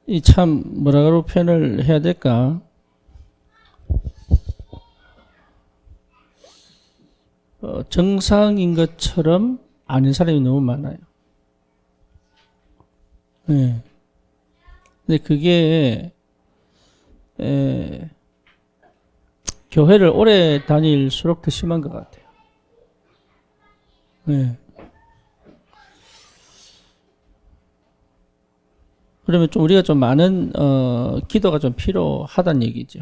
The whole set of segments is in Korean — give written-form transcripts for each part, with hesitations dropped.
이 참 뭐라고 표현을 해야 될까? 정상인 것처럼 아닌 사람이 너무 많아요. 네. 근데 그게 교회를 오래 다닐수록 더 심한 것 같아요. 네. 그러면 좀 우리가 좀 많은 기도가 좀 필요하다는 얘기죠.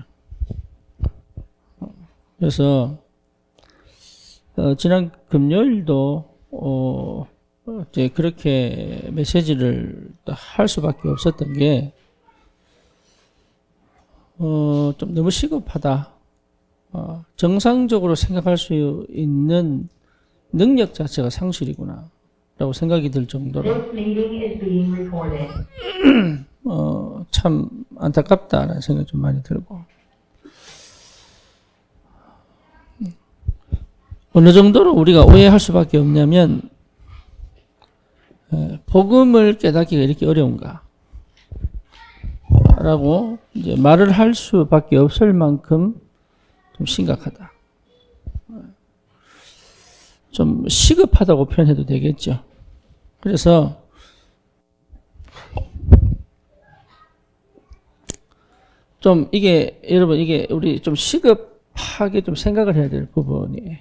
그래서 지난 금요일도 이제 그렇게 메시지를 할 수밖에 없었던 게 좀 너무 시급하다. 정상적으로 생각할 수 있는 능력 자체가 상실이구나 라고 생각이 들 정도로 참 안타깝다라는 생각이 좀 많이 들고, 어느 정도로 우리가 오해할 수밖에 없냐면 복음을 깨닫기가 이렇게 어려운가 라고 이제 말을 할 수밖에 없을 만큼 좀 심각하다. 좀 시급하다고 표현해도 되겠죠. 그래서 좀 이게 여러분 이게 우리 좀 시급하게 좀 생각을 해야 될 부분이에요.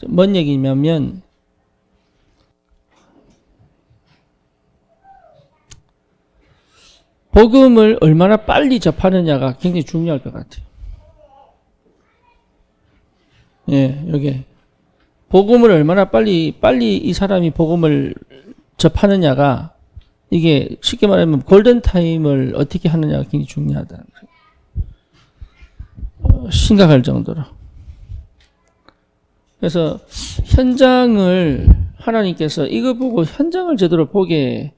뭔 얘기냐면 복음을 얼마나 빨리 접하느냐가 굉장히 중요할 것 같아요. 예, 여기 복음을 얼마나 빨리 이 사람이 복음을 접하느냐가, 이게 쉽게 말하면 골든타임을 어떻게 하느냐가 굉장히 중요하다. 심각할 정도로. 그래서 현장을 하나님께서 이거 보고 현장을 제대로 보게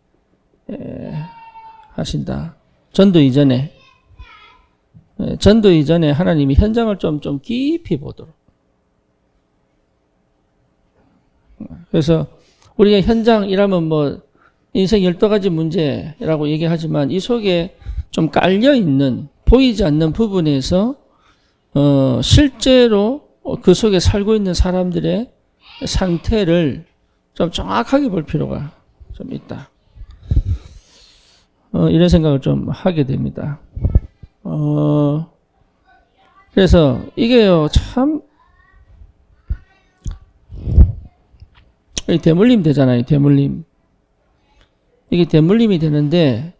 하신다. 전도 이전에 하나님이 현장을 좀 깊이 보도록. 그래서 우리가 현장이라면 뭐 인생 12가지 문제라고 얘기하지만 이 속에 좀 깔려있는 보이지 않는 부분에서 실제로 그 속에 살고 있는 사람들의 상태를 좀 정확하게 볼 필요가 좀 있다. 이런 생각을 좀 하게 됩니다. 그래서 이게요, 참 대물림 되잖아요. 대물림. 이게 대물림이 되는데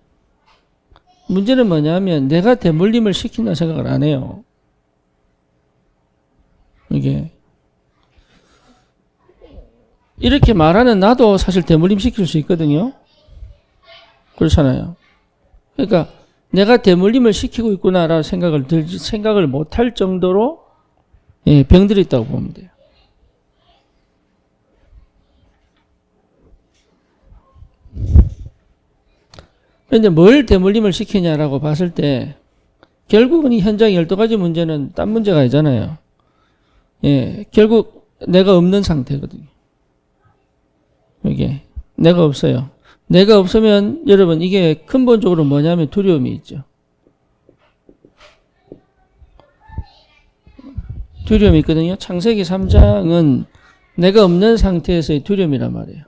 문제는 뭐냐면 내가 대물림을 시킨다는 생각을 안 해요. 이게 이렇게 말하는 나도 사실 대물림 시킬 수 있거든요. 그렇잖아요. 그러니까 내가 대물림을 시키고 있구나라는 생각을 못할 정도로 병들이 있다고 보면 돼요. 그런데 뭘 대물림을 시키냐라고 봤을 때 결국은 이 현장 12가지 문제는 딴 문제가 아니잖아요. 예, 결국 내가 없는 상태거든요. 이게 내가 없어요. 내가 없으면 여러분 이게 근본적으로 뭐냐면 두려움이 있죠. 두려움이 있거든요. 창세기 3장은 내가 없는 상태에서의 두려움이란 말이에요.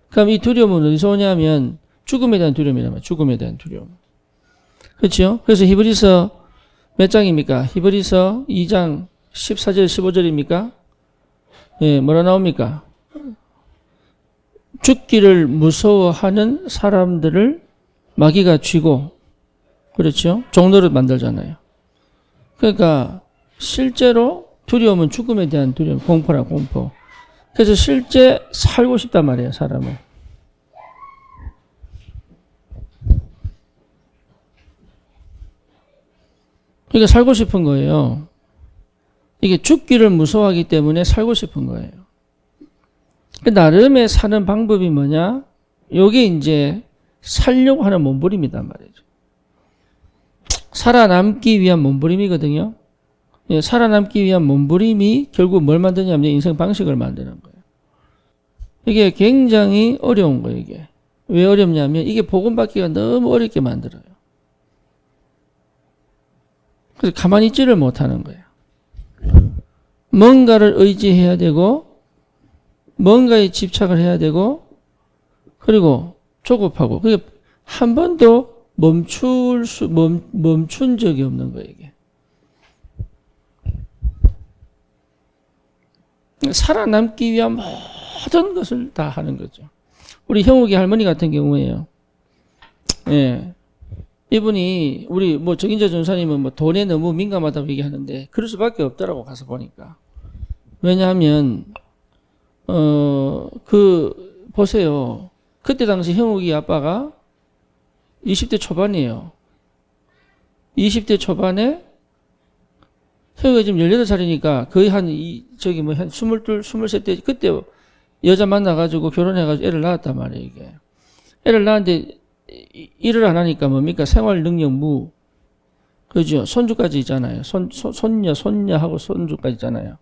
그럼 이 두려움은 어디서 오냐면 죽음에 대한 두려움이란 말이에요. 죽음에 대한 두려움. 그렇죠? 그래서 히브리서 몇 장입니까? 히브리서 2장 14절 15절입니까? 예, 뭐라 나옵니까? 죽기를 무서워하는 사람들을 마귀가 쥐고, 그렇죠? 종노릇 만들잖아요. 그러니까 실제로 두려움은 죽음에 대한 두려움, 공포라 공포. 그래서 실제 살고 싶단 말이에요, 사람은. 그러니까 살고 싶은 거예요. 이게 죽기를 무서워하기 때문에 살고 싶은 거예요. 나름의 사는 방법이 뭐냐? 요게 이제 살려고 하는 몸부림이단 말이죠. 살아남기 위한 몸부림이거든요. 예, 살아남기 위한 몸부림이 결국 뭘 만드냐면 인생 방식을 만드는 거예요. 이게 굉장히 어려운 거예요, 이게. 왜 어렵냐면 이게 복음 받기가 너무 어렵게 만들어요. 그래서 가만히 있지를 못하는 거예요. 뭔가를 의지해야 되고 뭔가에 집착을 해야 되고 그리고 조급하고 그게 한 번도 멈춘 적이 없는 거예요. 이게. 살아남기 위한 모든 것을 다 하는 거죠. 우리 형욱이 할머니 같은 경우에요. 예. 이분이 우리 뭐 정인재 전사님은 뭐 돈에 너무 민감하다고 얘기하는데 그럴 수밖에 없더라고 가서 보니까. 왜냐하면 보세요. 그때 당시 형욱이 아빠가 20대 초반이에요. 20대 초반에 형욱이 지금 18살이니까 거의 한 22, 23대 그때 여자 만나가지고 결혼해가지고 애를 낳았단 말이에요, 이게. 애를 낳았는데 일을 안 하니까 뭡니까? 생활 능력 무. 그죠? 손주까지 있잖아요. 손녀하고 손주까지 있잖아요.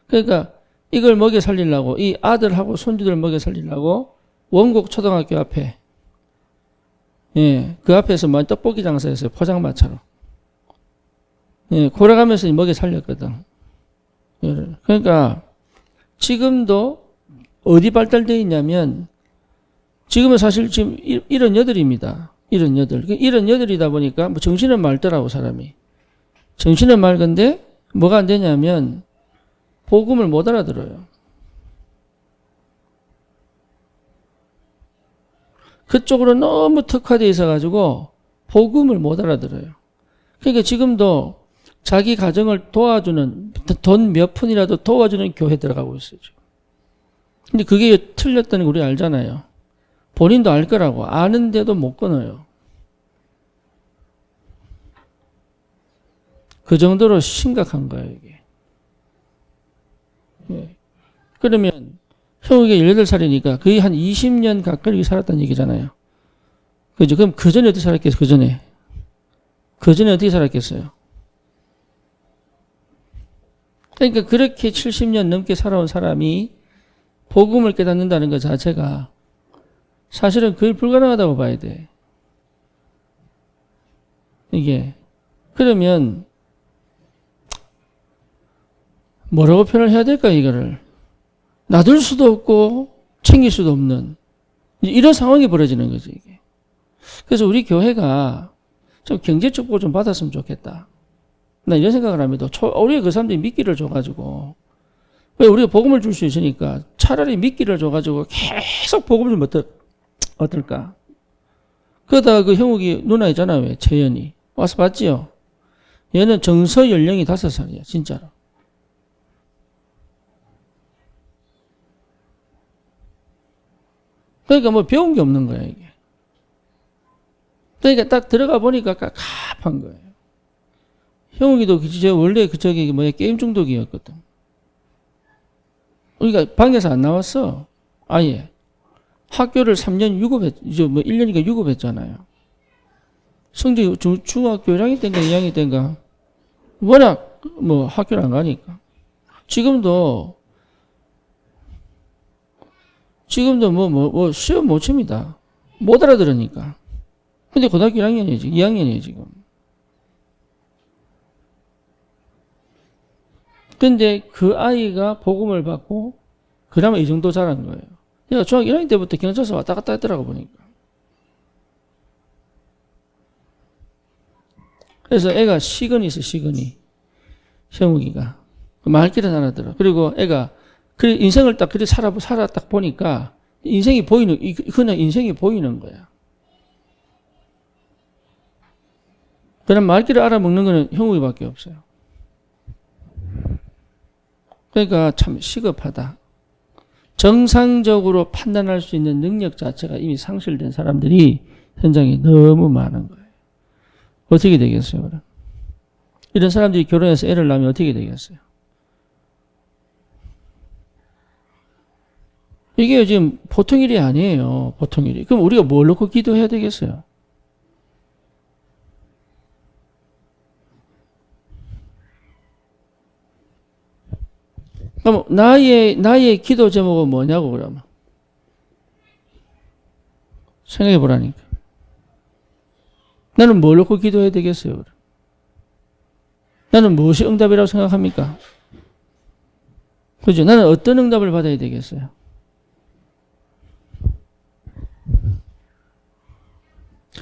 그러니까 이걸 먹여 살리려고, 이 아들하고 손주들 먹여 살리려고 원곡 초등학교 앞에, 예, 그 앞에서 뭐 떡볶이 장사했어요. 포장마차로. 예, 걸어가면서 먹여 살렸거든. 그러니까 지금도 어디 발달되어 있냐면 지금은 사실 지금 78입니다. 78. 78이다 보니까 뭐 정신은 맑더라고 사람이. 정신은 맑은데 뭐가 안 되냐면 복음을 못 알아들어요. 그쪽으로 너무 특화되어 있어가지고 복음을 못 알아들어요. 그러니까 지금도 자기 가정을 도와주는 돈 몇 푼이라도 도와주는 교회 들어가고 있어요. 지금. 근데 그게 틀렸다는 거 우리 알잖아요. 본인도 알 거라고 아는데도 못 끊어요. 그 정도로 심각한 거예요 이게. 예. 그러면 형욱이 18살이니까 거의 한 20년 가까이 살았다는 얘기잖아요. 그죠? 그럼 그 전에 어떻게 살았겠어요? 그 전에 어떻게 살았겠어요? 그러니까 그렇게 70년 넘게 살아온 사람이 복음을 깨닫는다는 것 자체가 사실은 거의 불가능하다고 봐야 돼. 이게. 그러면 뭐라고 표현을 해야 될까 이거를. 놔둘 수도 없고 챙길 수도 없는 이런 상황이 벌어지는 거지 이게. 그래서 우리 교회가 좀 경제 축복을 좀 받았으면 좋겠다. 나 이런 생각을 합니다. 우리 그 사람들이 미끼를 줘가지고 왜 우리가 복음을 줄 수 있으니까 차라리 미끼를 줘가지고 계속 복음을 주면 어떨까? 그러다가 그 형욱이 누나 있잖아 왜 채연이 와서 봤지요? 얘는 정서 연령이 5살이야 진짜로. 그러니까 뭐 배운 게 없는 거야 이게. 그러니까 딱 들어가 보니까 깝깝한 거예요. 형욱이도 원래 게임 중독이었거든. 그러니까 방에서 안 나왔어. 아예. 학교를 3년 이제 뭐 1년이니까 유급했잖아요. 성적이 중학교 1학년 때인가 2학년 때인가 워낙 뭐 학교를 안 가니까. 지금도 뭐 시험 못 칩니다. 못 알아들으니까. 근데 고등학교 1학년이지, 2학년이에요, 지금. 근데 그 아이가 복음을 받고, 그나마 이 정도 자란 거예요. 얘가 중학교 1학년 때부터 경찰서 왔다 갔다 했더라고, 보니까. 그래서 애가 시건이 있어, 시건이. 형욱이가. 말귀를 알아들어. 그리고 애가, 인생을 딱 그리 살아 딱 보니까, 그냥 인생이 보이는 거야. 그냥 말귀를 알아먹는 거는 형욱이밖에 없어요. 그러니까 참 시급하다. 정상적으로 판단할 수 있는 능력 자체가 이미 상실된 사람들이 현장에 너무 많은 거예요. 어떻게 되겠어요, 그럼? 이런 사람들이 결혼해서 애를 낳으면 어떻게 되겠어요? 이게 지금 보통 일이 아니에요. 보통 일이. 그럼 우리가 뭘 놓고 기도해야 되겠어요? 그럼 나의 기도 제목은 뭐냐고 그러면. 생각해 보라니까. 나는 뭘 놓고 기도해야 되겠어요? 그럼? 나는 무엇이 응답이라고 생각합니까? 그죠? 나는 어떤 응답을 받아야 되겠어요?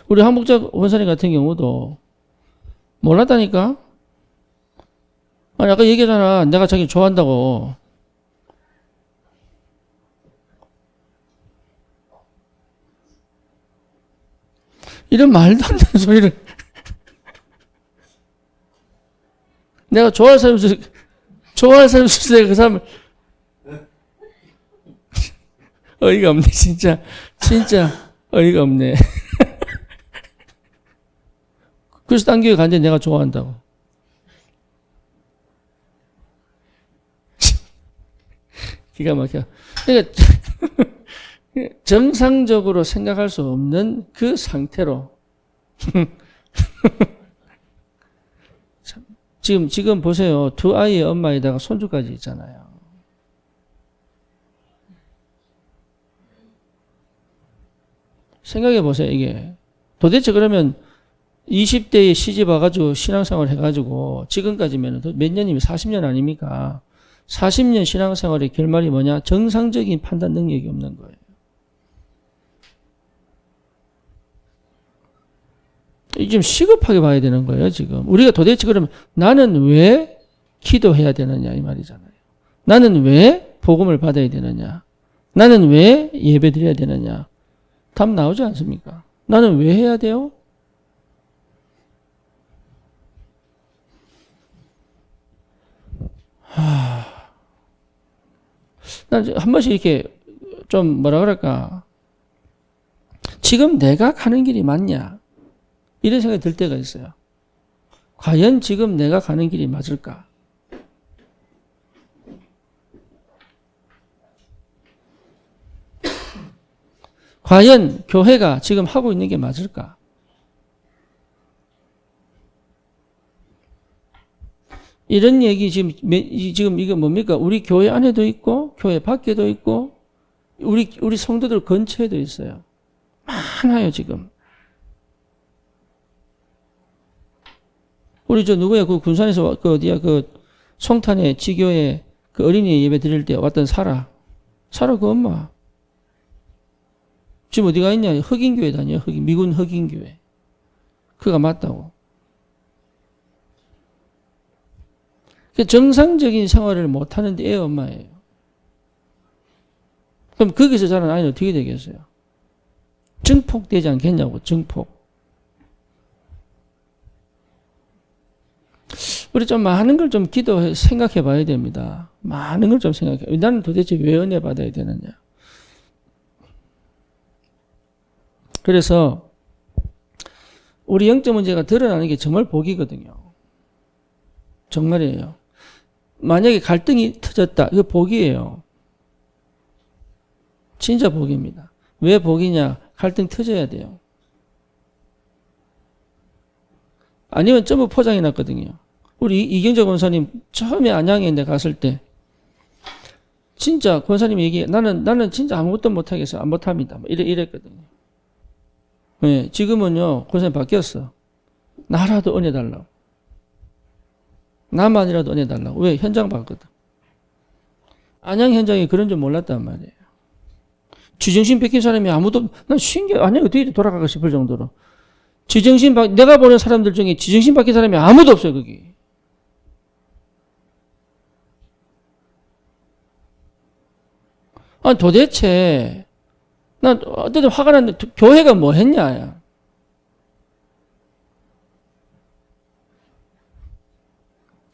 우리 한복자 원사님 같은 경우도 몰랐다니까? 아니, 아까 얘기하잖아. 내가 자기 좋아한다고. 이런 말도 안 되는 소리를. 내가 좋아할 사람이 있어서 내가 그 사람을. 어이가 없네, 진짜. 진짜 어이가 없네. 그래서 딴 교회 갔는데 내가 좋아한다고. 기가 막혀. 그러니까 정상적으로 생각할 수 없는 그 상태로 지금 보세요. 두 아이의 엄마에다가 손주까지 있잖아요. 생각해 보세요. 이게 도대체 그러면 20대에 시집 와가지고 신앙생활 해가지고 지금까지면 몇 년이면 40년 아닙니까? 40년 신앙생활의 결말이 뭐냐? 정상적인 판단 능력이 없는 거예요. 지금 시급하게 봐야 되는 거예요, 지금. 우리가 도대체 그러면 나는 왜 기도해야 되느냐, 이 말이잖아요. 나는 왜 복음을 받아야 되느냐? 나는 왜 예배 드려야 되느냐? 답 나오지 않습니까? 나는 왜 해야 돼요? 난 한 번씩 이렇게 좀 뭐라 그럴까? 지금 내가 가는 길이 맞냐? 이런 생각이 들 때가 있어요. 과연 지금 내가 가는 길이 맞을까? 과연 교회가 지금 하고 있는 게 맞을까? 이런 얘기 지금 이거 뭡니까? 우리 교회 안에도 있고, 교회 밖에도 있고, 우리 성도들 근처에도 있어요. 많아요, 지금. 우리 누구야? 그 군산에서 그 송탄에 지교에 그 어린이 예배 드릴 때 왔던 사라 그 엄마. 지금 어디가 있냐? 흑인교회 다녀요. 미군 흑인교회. 그가 맞다고. 정상적인 생활을 못하는데 애 엄마예요. 그럼 거기서 자란 아이는 어떻게 되겠어요? 증폭되지 않겠냐고, 증폭. 우리 좀 많은 걸 좀 생각해 봐야 됩니다. 많은 걸 좀 생각해. 나는 도대체 왜 은혜 받아야 되느냐. 그래서 우리 영적 문제가 드러나는 게 정말 복이거든요. 정말이에요. 만약에 갈등이 터졌다. 이거 복이에요. 진짜 복입니다. 왜 복이냐? 갈등 터져야 돼요. 아니면 전부 포장해 놨거든요. 우리 이경재 권사님 처음에 안양에 갔을 때 진짜 권사님이 얘기해. 나는 진짜 아무것도 못하겠어요. 못합니다. 이랬거든요. 네, 지금은요. 권사님 바뀌었어. 나라도 은혜 달라고. 나만이라도 은혜 달라고. 왜? 현장 봤거든. 안양 현장에 그런 줄 몰랐단 말이에요. 지정신 뺏긴 사람이 아무도, 난 신기해. 안양이 어떻게 돌아가고 싶을 정도로. 내가 보는 사람들 중에 지정신 바뀐 사람이 아무도 없어요, 거기. 아니, 도대체, 난 어떤 화가 났는데, 교회가 뭐 했냐.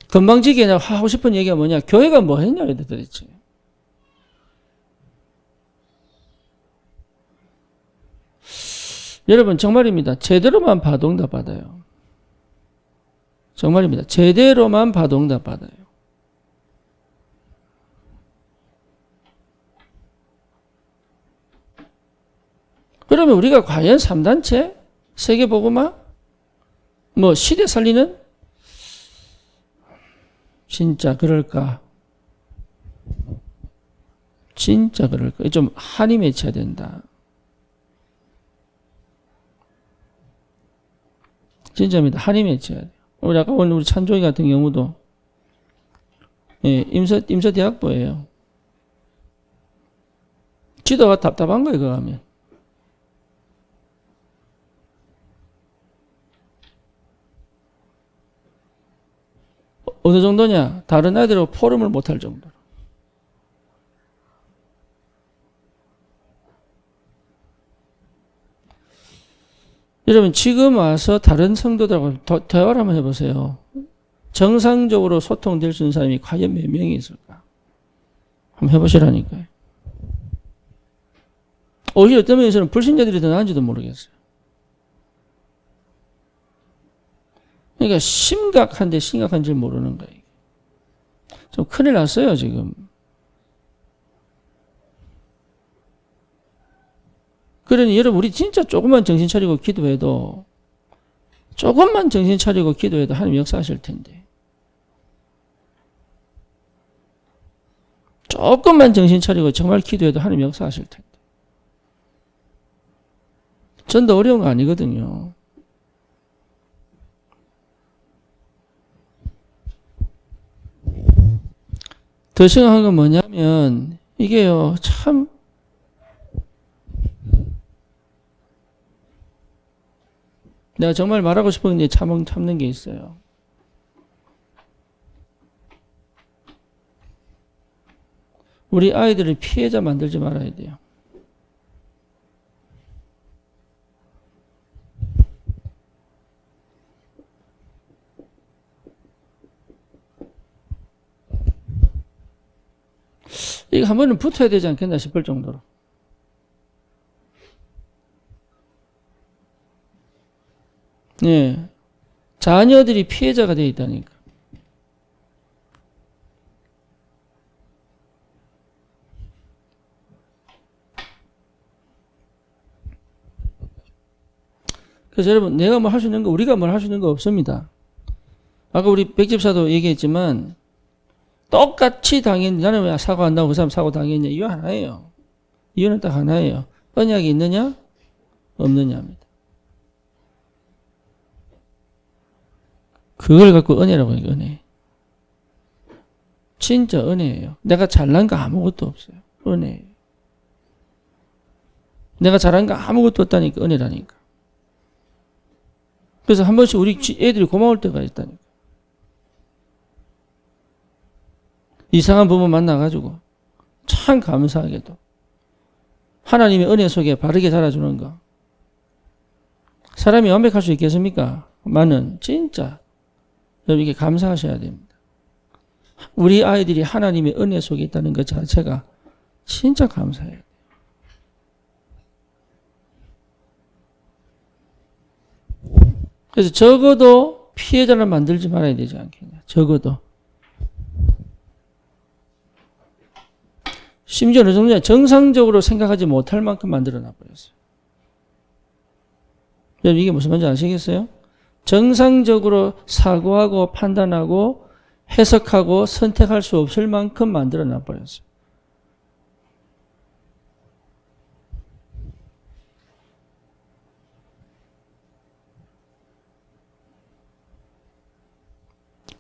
건방지게 그냥 하고 싶은 얘기가 뭐냐. 교회가 뭐 했냐, 도대체. 여러분, 정말입니다. 제대로만 봐도 응답 받아요. 정말입니다. 제대로만 봐도 응답 받아요. 그러면 우리가 과연 3단체? 세계복음화? 뭐 시대 살리는? 진짜 그럴까? 진짜 그럴까? 좀 한이 맺혀야 된다. 진짜입니다. 한이 맺혀야 돼요. 우리 아까 오늘 우리 찬종이 같은 경우도 예, 임서대학부예요. 지도가 답답한 거예요, 그거 하면. 어느 정도냐? 다른 아이들하고 포럼을 못할 정도로. 여러분 지금 와서 다른 성도들하고 대화를 한번 해보세요. 정상적으로 소통될 수 있는 사람이 과연 몇 명이 있을까? 한번 해보시라니까요. 오히려 어떤 면에서는 불신자들이 더 나은지도 모르겠어요. 그러니까 심각한데 심각한지 모르는 거예요. 좀 큰일 났어요 지금. 그러니 여러분 우리 진짜 조금만 정신 차리고 기도해도 조금만 정신 차리고 기도해도 하나님 역사하실 텐데 조금만 정신 차리고 정말 기도해도 하나님 역사하실 텐데 전도 어려운 거 아니거든요. 더 심각한 건 뭐냐면 이게요 참 내가 정말 말하고 싶은 게 참는 게 있어요. 우리 아이들을 피해자 만들지 말아야 돼요. 이거 한 번은 붙어야 되지 않겠나 싶을 정도로. 예. 자녀들이 피해자가 되어 있다니까. 그래서 여러분, 내가 뭐 할 수 있는 거, 우리가 뭘 할 수 있는 거 없습니다. 아까 우리 백집사도 얘기했지만, 똑같이 당했니? 나는 왜 사고 한다고 그 사람 사고 당했냐? 이유 하나예요. 이유는 딱 하나예요. 언약이 있느냐? 없느냐입니다. 그걸 갖고 은혜라고 해요, 은혜. 진짜 은혜예요. 내가 잘난 거 아무것도 없어요. 은혜예요. 내가 잘한 거 아무것도 없다니까, 은혜라니까. 그래서 한 번씩 우리 애들이 고마울 때가 있다니까. 이상한 부모 만나가지고 참 감사하게도 하나님의 은혜 속에 바르게 자라주는 거. 사람이 완벽할 수 있겠습니까? 많은 진짜 여러분 이게 감사하셔야 됩니다. 우리 아이들이 하나님의 은혜 속에 있다는 것 자체가 진짜 감사해요. 그래서 적어도 피해자를 만들지 말아야 되지 않겠냐. 적어도. 심지어 어느 정도냐 정상적으로 생각하지 못할 만큼 만들어놔 버렸어요. 여러분 이게 무슨 말인지 아시겠어요? 정상적으로 사고하고 판단하고 해석하고 선택할 수 없을 만큼 만들어놔 버렸어요.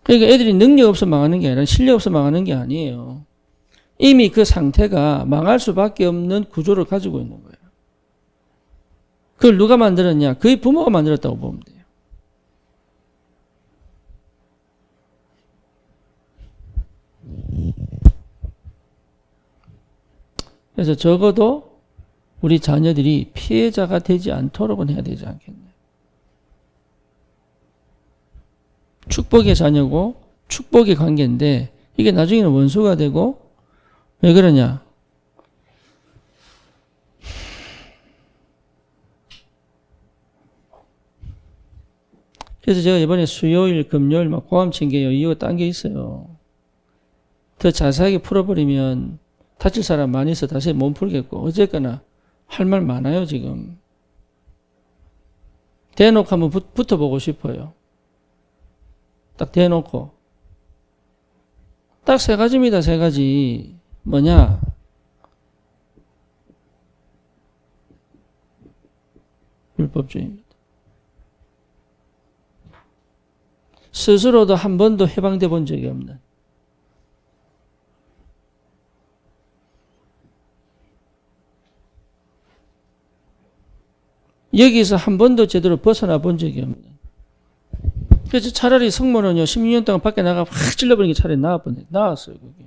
그러니까 애들이 능력 없어 망하는 게 아니라 실력 없어 망하는 게 아니에요. 이미 그 상태가 망할 수밖에 없는 구조를 가지고 있는 거예요. 그걸 누가 만들었냐? 그의 부모가 만들었다고 보면 돼요. 그래서 적어도 우리 자녀들이 피해자가 되지 않도록은 해야 되지 않겠냐. 축복의 자녀고 축복의 관계인데 이게 나중에는 원수가 되고 왜 그러냐? 그래서 제가 이번에 수요일, 금요일 막 고함 챙겨요. 이유가 딴 게 있어요. 더 자세하게 풀어버리면 다칠 사람 많이 있어 다시 못 풀겠고 어쨌거나 할 말 많아요 지금. 대놓고 한번 붙어보고 싶어요. 딱 대놓고. 딱 세 가지입니다. 세 가지. 뭐냐? 율법주의입니다. 스스로도 한 번도 해방돼 본 적이 없는. 여기서 한 번도 제대로 벗어나 본 적이 없는. 그래서 차라리 성모는요, 16년 동안 밖에 나가 확 찔러버리는 게 차라리 나았어요, 그게.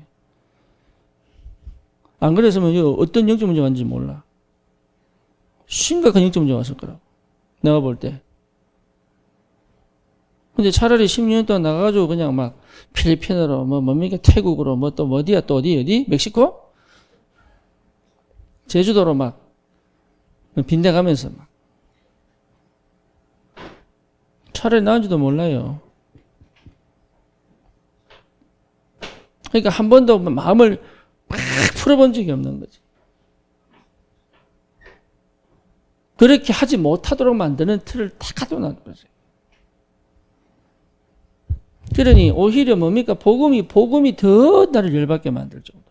안 그랬으면 어떤 영적 문제가 왔는지 몰라. 심각한 영적 문제가 왔을 거라고. 내가 볼 때. 근데 차라리 16년 동안 나가가지고 그냥 막 필리핀으로, 뭡니까, 태국으로, 또 어디? 멕시코? 제주도로 막 빈대 가면서 막. 차라리 나은지도 몰라요. 그러니까 한 번도 마음을 막 풀어본 적이 없는 거지. 그렇게 하지 못하도록 만드는 틀을 다 가둬놓은 거지. 그러니 오히려 뭡니까? 복음이 더 나를 열받게 만들 정도.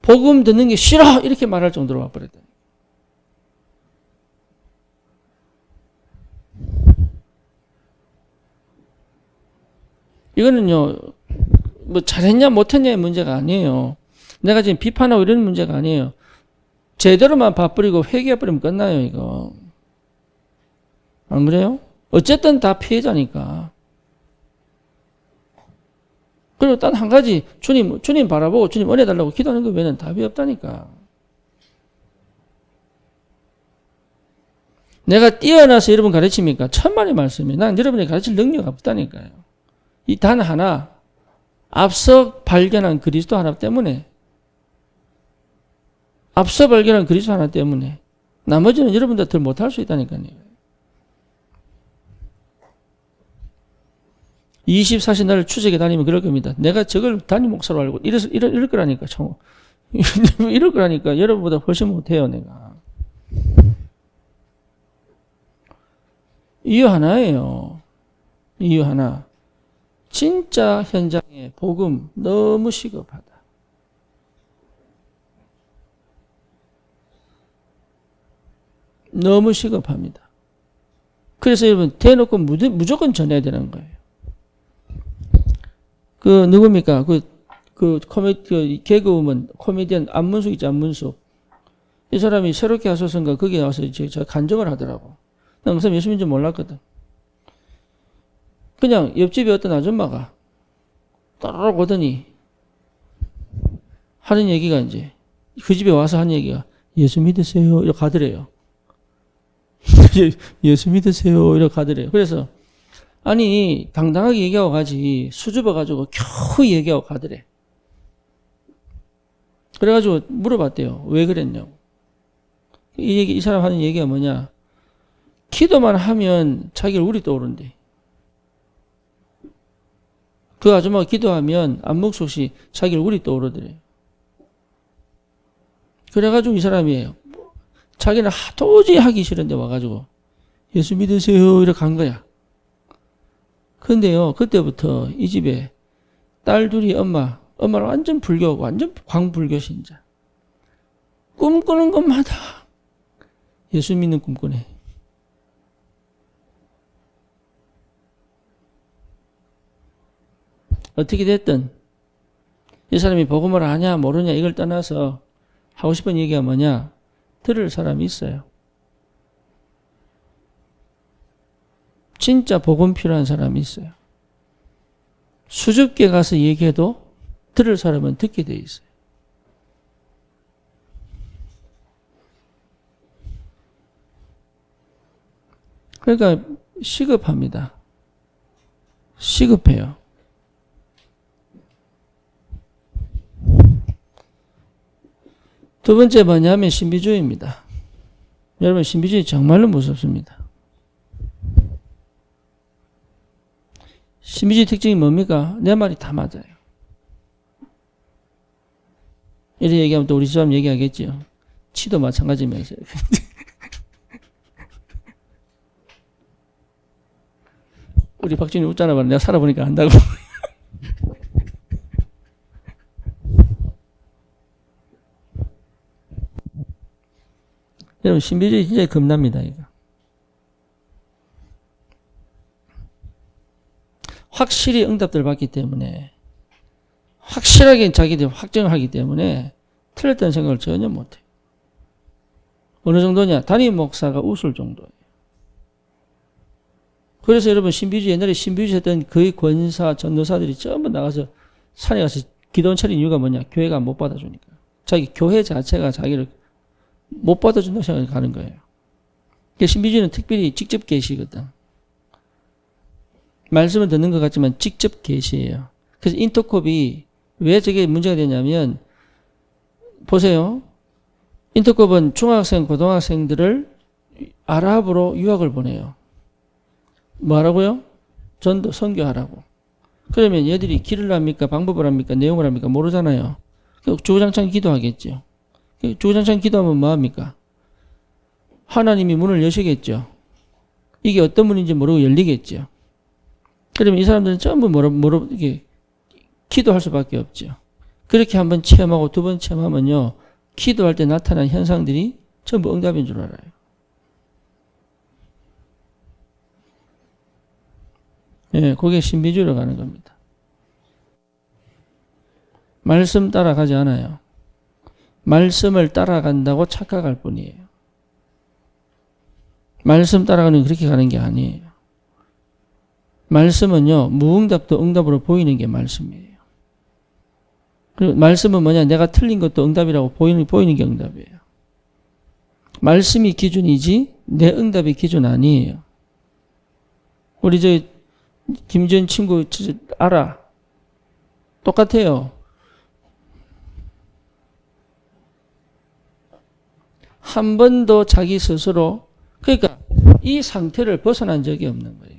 복음 듣는 게 싫어! 이렇게 말할 정도로 와버렸다. 이거는요, 뭐 잘했냐 못했냐의 문제가 아니에요. 내가 지금 비판하고 이런 문제가 아니에요. 제대로만 봐버리고 회개해버리면 끝나요, 이거. 안 그래요? 어쨌든 다 피해자니까. 그리고 단 한 가지, 주님 바라보고 주님 은혜 달라고 기도하는 거 외에는 답이 없다니까. 내가 뛰어나서 여러분 가르칩니까? 천만의 말씀이. 난 여러분이 가르칠 능력 없다니까요. 이 단 하나, 앞서 발견한 그리스도 하나 때문에, 나머지는 여러분들 못할 수 있다니까요. 24시 나를 추적해 다니면 그럴 겁니다. 내가 저걸 담임 목사로 알고 이럴 거라니까. 이럴 거라니까. 여러분보다 훨씬 못해요, 내가. 이유 하나예요. 이유 하나. 진짜 현장에 복음 너무 시급하다. 너무 시급합니다. 그래서 여러분 대놓고 무조건 전해야 되는 거예요. 누굽니까? 개그우먼, 코미디언, 안문숙 있죠, 안문숙. 이 사람이 새롭게 하소선가 거기에 와서 저 간증을 하더라고. 난 그 사람 예수님인 줄 몰랐거든. 그냥 옆집에 어떤 아줌마가 따라락 오더니 하는 얘기가 이제, 그 집에 와서 하는 얘기가, 예수 믿으세요. 이렇게 가더래요. 예수 믿으세요. 이렇게 가더래요. 그래서, 아니, 당당하게 얘기하고 가지. 수줍어가지고 겨우 얘기하고 가더래. 그래가지고 물어봤대요. 왜 그랬냐고. 이 사람 하는 얘기가 뭐냐. 기도만 하면 자기를 우리 떠오른대. 그 아줌마가 기도하면 안목솥이 자기를 우리 떠오르더래. 그래가지고 이 사람이 자기는 도저히 하기 싫은데 와가지고 예수 믿으세요. 이렇게 간 거야. 근데요, 그때부터 이 집에 딸 둘이 엄마는 완전 완전 광불교 신자. 꿈꾸는 것마다 예수 믿는 꿈꾸네. 어떻게 됐든 이 사람이 복음을 아냐 모르냐 이걸 떠나서 하고 싶은 얘기가 뭐냐, 들을 사람이 있어요. 진짜 복음 필요한 사람이 있어요. 수줍게 가서 얘기해도 들을 사람은 듣게 돼 있어요. 그러니까 시급합니다. 시급해요. 두 번째 뭐냐면 신비주의입니다. 여러분, 신비주의 정말로 무섭습니다. 신비주의 특징이 뭡니까? 내 말이 다 맞아요. 이렇게 얘기하면 또 우리 집사람 얘기하겠죠. 치도 마찬가지면서. 우리 박진이 웃잖아. 내가 살아보니까 안다고. 여러분, 신비주의 진짜 겁납니다, 이거. 확실히 응답들을 받기 때문에, 확실하게 자기들이 확정을 하기 때문에 틀렸다는 생각을 전혀 못해요. 어느 정도냐? 담임 목사가 웃을 정도예요. 그래서 여러분, 신비주의, 옛날에 신비주의 했던 거의 권사, 전도사들이 전부 나가서 산에 가서 기도원 차린 이유가 뭐냐? 교회가 못 받아주니까. 자기 교회 자체가 자기를 못 받아준다고 생각하는 거예요. 신비주의는 특별히 직접 계시거든. 말씀을 듣는 것 같지만 직접 계시예요. 그래서 인터콥이 왜 저게 문제가 되냐면, 보세요. 인터콥은 중학생, 고등학생들을 아랍으로 유학을 보내요. 뭐 하라고요? 전도, 선교하라고. 그러면 얘들이 길을 합니까? 방법을 합니까? 내용을 합니까? 모르잖아요. 주구장창 기도하겠죠. 주구장창 기도하면 뭐 합니까? 하나님이 문을 여시겠죠. 이게 어떤 문인지 모르고 열리겠죠. 그러면 이 사람들은 전부 이게 기도할 수밖에 없죠. 그렇게 한번 체험하고 두 번 체험하면요, 기도할 때 나타난 현상들이 전부 응답인 줄 알아요. 예, 그게 신비주의로 가는 겁니다. 말씀 따라가지 않아요. 말씀을 따라간다고 착각할 뿐이에요. 말씀 따라가는 그렇게 가는 게 아니에요. 말씀은요, 무응답도 응답으로 보이는 게 말씀이에요. 그리고 말씀은 뭐냐? 내가 틀린 것도 응답이라고 보이는 게 응답이에요. 말씀이 기준이지 내 응답이 기준 아니에요. 우리 저 김지은 친구 알아? 똑같아요. 한 번도 자기 스스로, 그러니까 이 상태를 벗어난 적이 없는 거예요.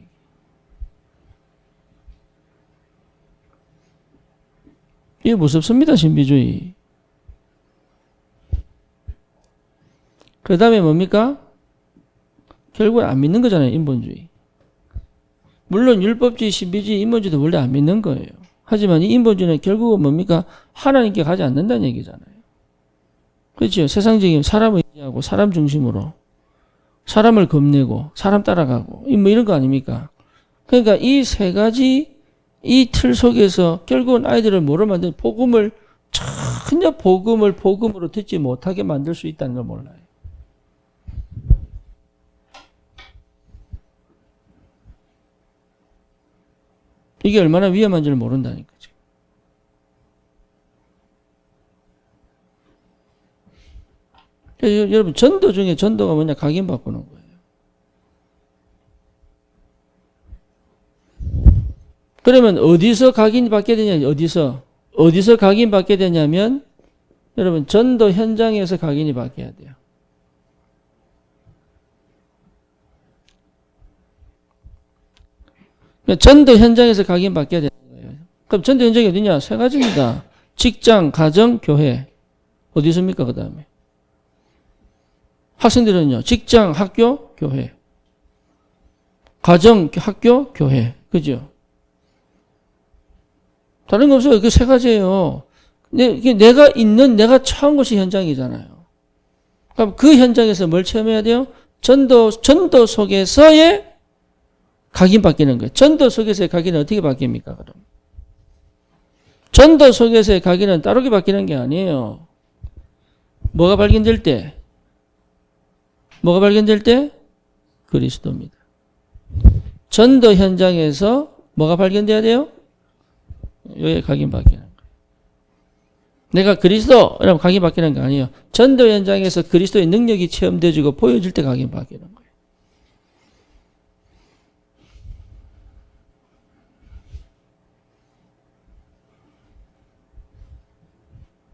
이게 무섭습니다, 신비주의. 그 다음에 뭡니까? 결국에 안 믿는 거잖아요, 인본주의. 물론 율법주의, 신비주의, 인본주의도 원래 안 믿는 거예요. 하지만 이 인본주의는 결국은 뭡니까? 하나님께 가지 않는다는 얘기잖아요. 그렇죠? 세상적인 사람을 의지하고 사람 중심으로 사람을 겁내고 사람 따라가고 뭐 이런 거 아닙니까? 그러니까 이 세 가지 이 틀 속에서 결국은 아이들을 뭐로 만드는, 복음을 전혀 복음으로 듣지 못하게 만들 수 있다는 걸 몰라요. 이게 얼마나 위험한지를 모른다니까. 여러분, 전도 중에 전도가 뭐냐? 각인 바꾸는 거예요. 그러면 어디서 각인 받게 되냐? 어디서 각인 받게 되냐면, 여러분, 전도 현장에서 각인이 바뀌어야 돼요. 전도 현장에서 각인 바뀌어야 되는 거예요. 그럼 전도 현장이 어디냐? 세 가지입니다. 직장, 가정, 교회. 어디 있습니까? 그 다음에. 학생들은요, 직장, 학교, 교회. 가정, 학교, 교회. 그죠? 다른 거 없어요. 그 세 가지예요. 내가 처한 곳이 현장이잖아요. 그럼 그 현장에서 뭘 체험해야 돼요? 전도 속에서의 각인 바뀌는 거예요. 전도 속에서의 각인은 어떻게 바뀝니까, 그럼? 전도 속에서의 각인은 따르게 바뀌는 게 아니에요. 뭐가 발견될 때? 그리스도입니다. 전도 현장에서 뭐가 발견돼야 돼요? 여기에 각인 바뀌는 거예요. 내가 그리스도! 이러면 각인 바뀌는 거 아니에요. 전도 현장에서 그리스도의 능력이 체험되어지고 보여질 때 각인 바뀌는 거예요.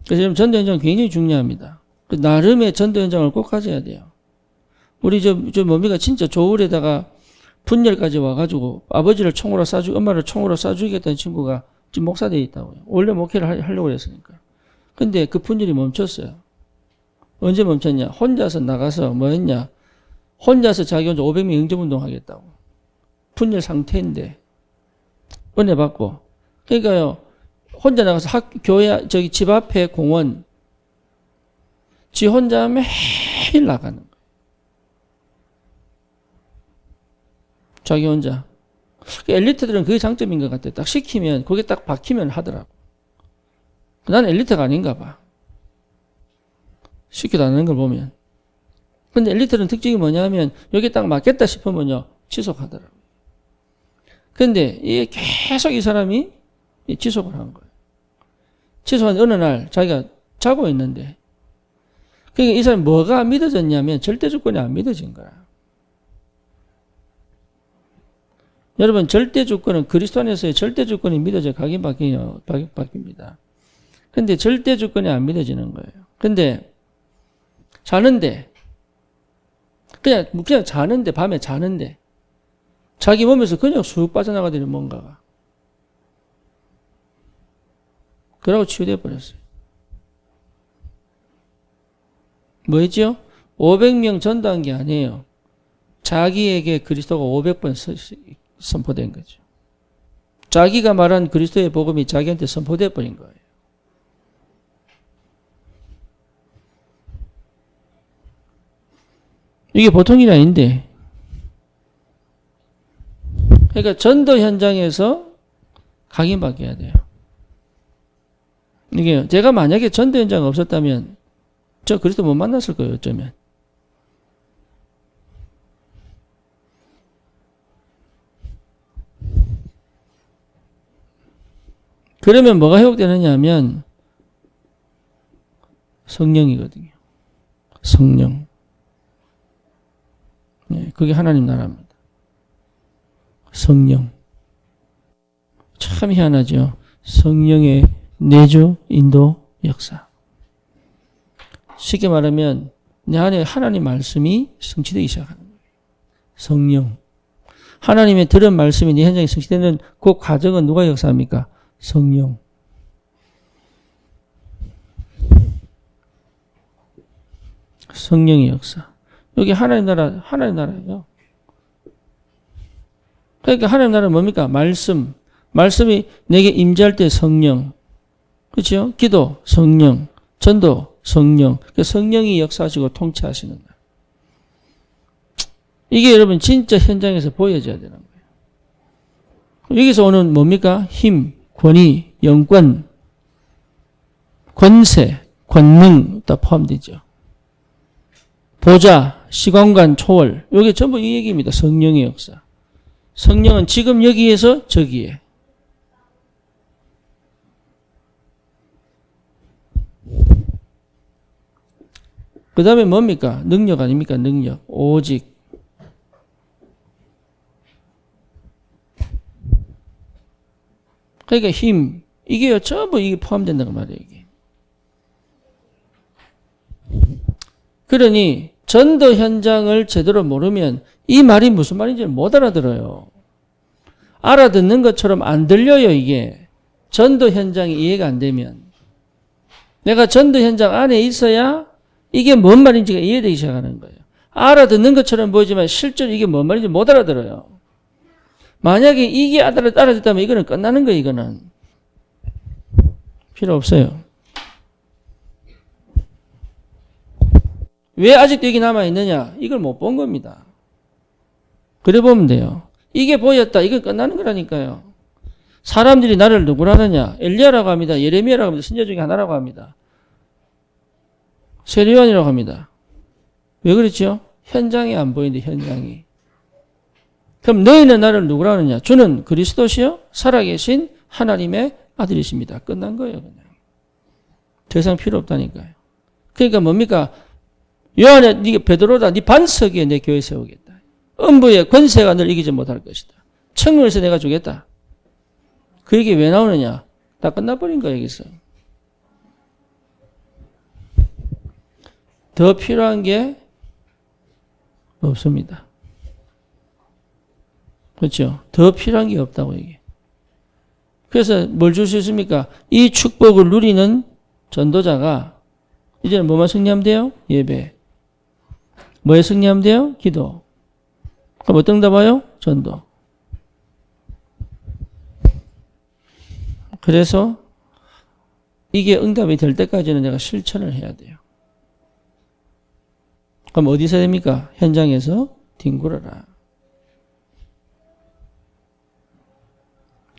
그래서 여러분, 전도 현장 굉장히 중요합니다. 나름의 전도 현장을 꼭 가져야 돼요. 우리 뭡니까? 진짜 조울에다가 분열까지 와가지고 아버지를 총으로 쏴주고 엄마를 총으로 쏴주겠다는 친구가 지금 목사되어 있다고요. 원래 목회를 하려고 했으니까. 근데 그 분열이 멈췄어요. 언제 멈췄냐? 혼자서 나가서 뭐 했냐? 혼자서 자기 혼자 500명 영접운동 하겠다고. 분열 상태인데. 은혜 받고. 그러니까요, 혼자 나가서 교회, 집 앞에 공원, 지 혼자 매일 나가는 거예요. 자기 혼자. 엘리트들은 그게 장점인 것 같아. 딱 시키면, 거기에 딱 박히면 하더라고. 난 엘리트가 아닌가 봐. 시키도 안 하는 걸 보면. 근데 엘리트는 특징이 뭐냐면, 여기 딱 맞겠다 싶으면요, 지속하더라고. 근데 이게 계속 이 사람이 지속을 한 거예요. 지속한 어느 날 자기가 자고 있는데, 그러니까 이 사람이 뭐가 믿어졌냐면 절대 주권이 안 믿어진 거야. 여러분, 절대 주권은 그리스도 안에서의 절대 주권이 믿어져 가긴 바뀝니다. 근데 절대 주권이 안 믿어지는 거예요. 근데 자는데 그냥 자는데, 밤에 자는데 자기 몸에서 그냥 쑥 빠져나가더니 뭔가가. 그러고 치유되어 버렸어요. 뭐였죠? 500명 전도한 게 아니에요. 자기에게 그리스도가 500번 선포된 거죠. 자기가 말한 그리스도의 복음이 자기한테 선포되어 버린 거예요. 이게 보통 일이 아닌데. 그러니까 전도 현장에서 각인바뀌어야 돼요. 이게 제가 만약에 전도 현장 없었다면 저 그리스도 못 만났을 거예요. 어쩌면. 그러면 뭐가 회복되느냐 하면 성령이거든요. 성령. 네, 그게 하나님 나라입니다. 성령. 참 희한하죠. 성령의 내주, 인도, 역사. 쉽게 말하면 내 안에 하나님 말씀이 성취되기 시작하는 거예요. 성령. 하나님의 들은 말씀이 내 현장에 성취되는 그 과정은 누가 역사합니까? 성령. 성령의 역사. 여기 하나님 나라예요. 그러니까 하나님 나라는 뭡니까? 말씀. 말씀이 내게 임재할 때 성령. 그렇죠? 기도, 성령. 전도, 성령. 성령이 역사하시고 통치하시는 거예요. 이게 여러분 진짜 현장에서 보여져야 되는 거예요. 여기서 오는 뭡니까? 힘, 권위, 영권, 권세, 권능 다 포함되죠. 보좌, 시공간, 초월. 이게 전부 이 얘기입니다. 성령의 역사. 성령은 지금 여기에서 저기에. 그 다음에 뭡니까? 능력 아닙니까? 능력. 오직. 그러니까 힘. 이게요, 전부 이게 포함된다고 말이에요, 이게. 그러니, 전도 현장을 제대로 모르면 이 말이 무슨 말인지 못 알아들어요. 알아듣는 것처럼 안 들려요, 이게. 전도 현장이 이해가 안 되면. 내가 전도 현장 안에 있어야 이게 뭔 말인지가 이해되기 시작하는 거예요. 알아듣는 것처럼 보이지만 실제로 이게 뭔 말인지 못 알아들어요. 만약에 이게 알아듣다면 이거는 끝나는 거예요, 이거는. 필요 없어요. 왜 아직도 여기 남아있느냐? 이걸 못 본 겁니다. 그래 보면 돼요. 이게 보였다. 이건 끝나는 거라니까요. 사람들이 나를 누구라 하느냐? 엘리야라고 합니다. 예레미야라고 합니다. 선지자 중에 하나라고 합니다. 세례요한이라고 합니다. 왜 그렇죠? 현장이 안 보이는데 현장이. 그럼 너희는 나를 누구라 하느냐? 주는 그리스도시요 살아계신 하나님의 아들이십니다. 끝난 거예요. 그냥. 더 이상 필요 없다니까요. 그러니까 뭡니까? 요한에 네가 베드로다. 네 반석 위에 내 교회 세우겠다. 음부의 권세가 널 이기지 못할 것이다. 천국에서 내가 주겠다. 그 얘기 왜 나오느냐? 다 끝나버린 거야 여기서. 더 필요한 게 없습니다. 그렇죠? 더 필요한 게 없다고 이게. 그래서 뭘 줄 수 있습니까? 이 축복을 누리는 전도자가 이제는 뭐만 승리하면 돼요? 예배. 뭐에 승리하면 돼요? 기도. 그럼 어떤 다 봐요? 전도. 그래서 이게 응답이 될 때까지는 내가 실천을 해야 돼요. 그럼 어디서 됩니까? 현장에서 뒹굴어라.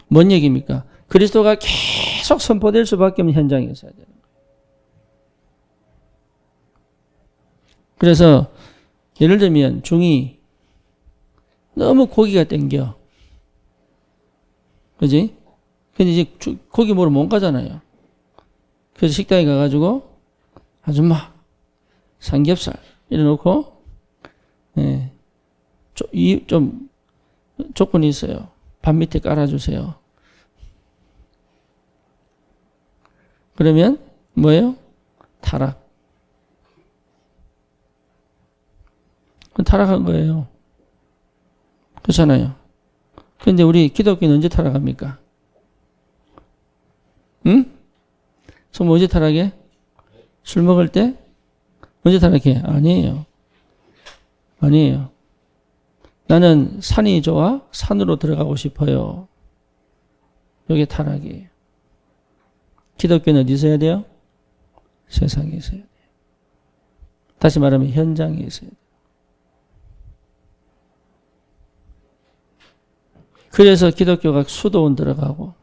뭔 얘기입니까? 그리스도가 계속 선포될 수밖에 없는 현장에 있어야 되는 거예요. 그래서 예를 들면 중이 너무 고기가 땡겨. 그지? 근데 이제 고기 먹으러 못 가잖아요. 그래서 식당에 가가지고 아줌마 삼겹살 이래놓고 예, 좀 조건이 있어요. 밥 밑에 깔아주세요. 그러면 뭐예요? 타락. 그건 타락한 거예요. 그렇잖아요. 근데 우리 기독교는 언제 타락합니까? 응? 좀 언제 타락해? 술 먹을 때? 언제 타락해? 아니에요. 아니에요. 나는 산이 좋아? 산으로 들어가고 싶어요. 이게 타락이에요. 기독교는 어디서 해야 돼요? 세상에서 해야 돼요. 다시 말하면 현장에 있어야 돼요. 그래서 기독교가 수도원 들어가고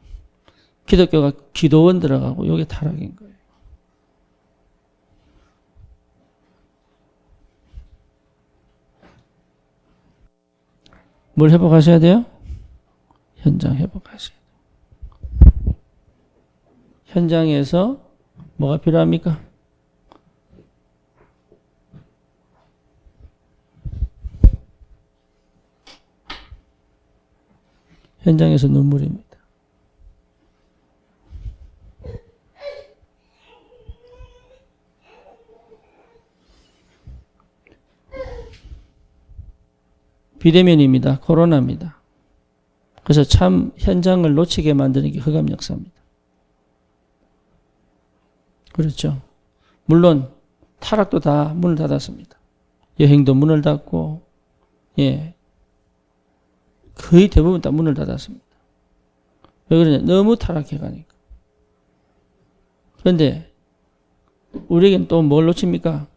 기독교가 기도원 들어가고 이게 타락인 거예요. 뭘 회복하셔야 돼요? 현장 회복하셔야 돼요. 현장에서 뭐가 필요합니까? 현장에서 눈물입니다. 비대면입니다. 코로나입니다. 그래서 참 현장을 놓치게 만드는 게 흑암 역사입니다. 그렇죠. 물론 타락도 다 문을 닫았습니다. 여행도 문을 닫고 예, 거의 대부분 다 문을 닫았습니다. 왜 그러냐? 너무 타락해 가니까. 그런데 우리에겐 또 뭘 놓칩니까?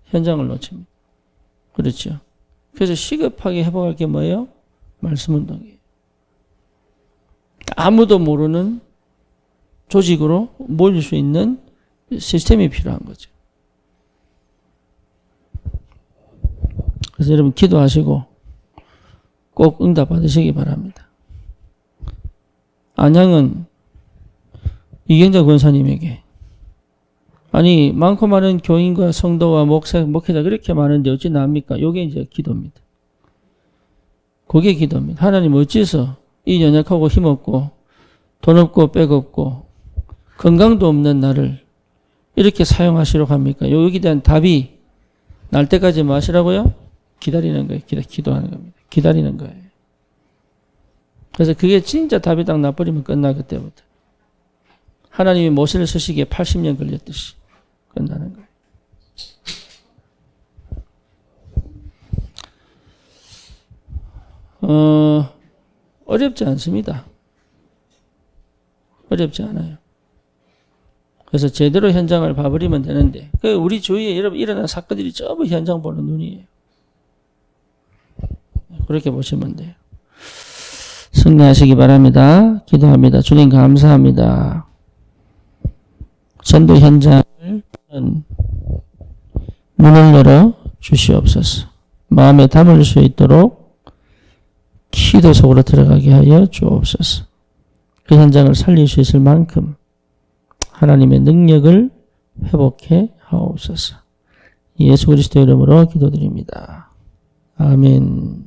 현장을 놓칩니다. 그렇죠. 그래서 시급하게 회복할 게 뭐예요? 말씀 운동이에요. 아무도 모르는 조직으로 모일 수 있는 시스템이 필요한 거죠. 그래서 여러분 기도하시고 꼭 응답 받으시기 바랍니다. 안양은 이경자 권사님에게 아니 많고 많은 교인과 성도와 목회자 그렇게 많은데 어찌 나옵니까? 이게 이제 기도입니다. 그게 기도입니다. 하나님 어째서 이 연약하고 힘없고 돈 없고 백 없고 건강도 없는 나를 이렇게 사용하시려고 합니까? 여기에 대한 답이 날 때까지 뭐 하시라고요? 기다리는 거예요. 기도하는 겁니다. 기다리는 거예요. 그래서 그게 진짜 답이 딱 나버리면 끝나 그때부터. 하나님이 모세를 쓰시기에 80년 걸렸듯이 끝나는 거예요. 어렵지 않습니다. 어렵지 않아요. 그래서 제대로 현장을 봐버리면 되는데 우리 주위에 여러분 일어난 사건들이 전부 현장 보는 눈이에요. 그렇게 보시면 돼요. 승리하시기 바랍니다. 기도합니다. 주님 감사합니다. 전도 현장을 문을 열어 주시옵소서. 마음에 담을 수 있도록 기도 속으로 들어가게 하여 주옵소서. 그 현장을 살릴 수 있을 만큼 하나님의 능력을 회복해 하옵소서. 예수 그리스도 이름으로 기도드립니다. 아멘.